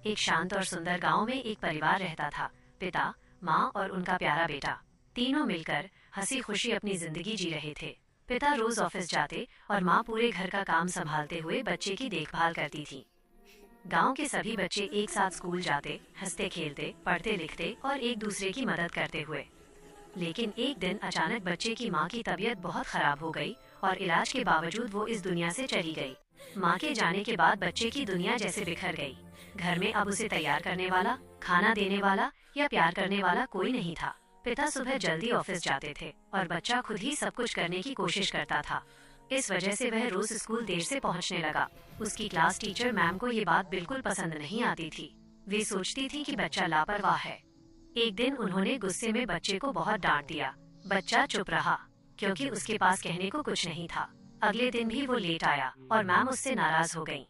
एक शांत और सुंदर गांव में एक परिवार रहता था। पिता, माँ और उनका प्यारा बेटा, तीनों मिलकर हंसी खुशी अपनी जिंदगी जी रहे थे। पिता रोज ऑफिस जाते और माँ पूरे घर का काम संभालते हुए बच्चे की देखभाल करती थी। गांव के सभी बच्चे एक साथ स्कूल जाते, हंसते खेलते, पढ़ते लिखते और एक दूसरे की मदद करते हुए। लेकिन एक दिन अचानक बच्चे की माँ की तबीयत बहुत खराब हो गई और इलाज के बावजूद वो इस दुनिया से चली गई। माँ के जाने के बाद बच्चे की दुनिया जैसे बिखर गई। घर में अब उसे तैयार करने वाला, खाना देने वाला या प्यार करने वाला कोई नहीं था। पिता सुबह जल्दी ऑफिस जाते थे और बच्चा खुद ही सब कुछ करने की कोशिश करता था। इस वजह से वह रोज स्कूल देर से पहुंचने लगा। उसकी क्लास टीचर मैम को ये बात बिल्कुल पसंद नहीं आती थी। वे सोचती थी कि बच्चा लापरवाह है। एक दिन उन्होंने गुस्से में बच्चे को बहुत डांट दिया। बच्चा चुप रहा क्योंकि उसके पास कहने को कुछ नहीं था। अगले दिन भी वो लेट आया और मैम उससे नाराज हो गईं।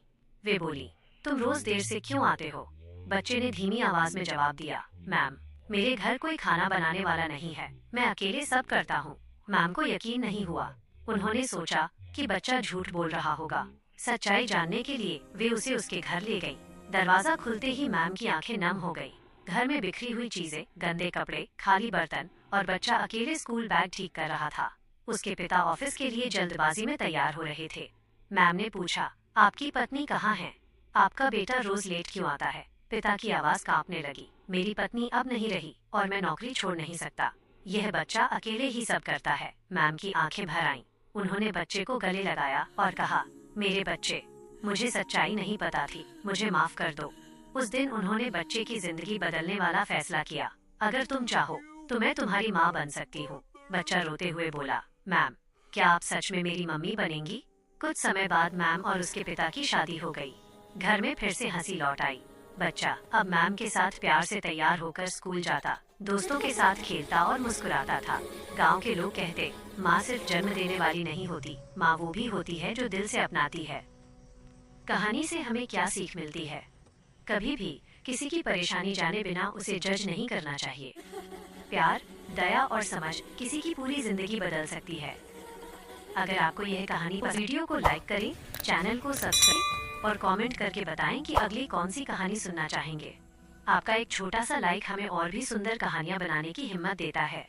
वे बोली, तुम रोज देर से क्यों आते हो? बच्चे ने धीमी आवाज में जवाब दिया, मैम, मेरे घर कोई खाना बनाने वाला नहीं है, मैं अकेले सब करता हूँ। मैम को यकीन नहीं हुआ। उन्होंने सोचा कि बच्चा झूठ बोल रहा होगा। सच्चाई जानने के लिए वे उसे उसके घर ले गईं। दरवाजा खुलते ही मैम की आंखें नम हो गईं। घर में बिखरी हुई चीजें, गंदे कपड़े, खाली बर्तन और बच्चा अकेले स्कूल बैग ठीक कर रहा था। उसके पिता ऑफिस के लिए जल्दबाजी में तैयार हो रहे थे। मैम ने पूछा, आपकी पत्नी कहाँ है? आपका बेटा रोज लेट क्यों आता है? पिता की आवाज कांपने लगी। मेरी पत्नी अब नहीं रही और मैं नौकरी छोड़ नहीं सकता। यह बच्चा अकेले ही सब करता है। मैम की आंखें भर आईं। उन्होंने बच्चे को गले लगाया और कहा, मेरे बच्चे, मुझे सच्चाई नहीं पता थी, मुझे माफ कर दो। उस दिन उन्होंने बच्चे की जिंदगी बदलने वाला फैसला किया। अगर तुम चाहो तो मैं तुम्हारी माँ बन सकती हूँ। बच्चा रोते हुए बोला, मैम, क्या आप सच में मेरी मम्मी बनेंगी? कुछ समय बाद मैम और उसके पिता की शादी हो गई। घर में फिर से हंसी लौट आई। बच्चा अब मैम के साथ प्यार से तैयार होकर स्कूल जाता, दोस्तों के साथ खेलता और मुस्कुराता था। गांव के लोग कहते, माँ सिर्फ जन्म देने वाली नहीं होती, माँ वो भी होती है जो दिल से अपनाती है। कहानी से हमें क्या सीख मिलती है? कभी भी किसी की परेशानी जाने बिना उसे जज नहीं करना चाहिए। प्यार, दया और समझ किसी की पूरी जिंदगी बदल सकती है। अगर आपको यह कहानी पसंद, वीडियो को लाइक करें, चैनल को सब्सक्राइब और कमेंट करके बताएं कि अगली कौन सी कहानी सुनना चाहेंगे। आपका एक छोटा सा लाइक हमें और भी सुंदर कहानियां बनाने की हिम्मत देता है।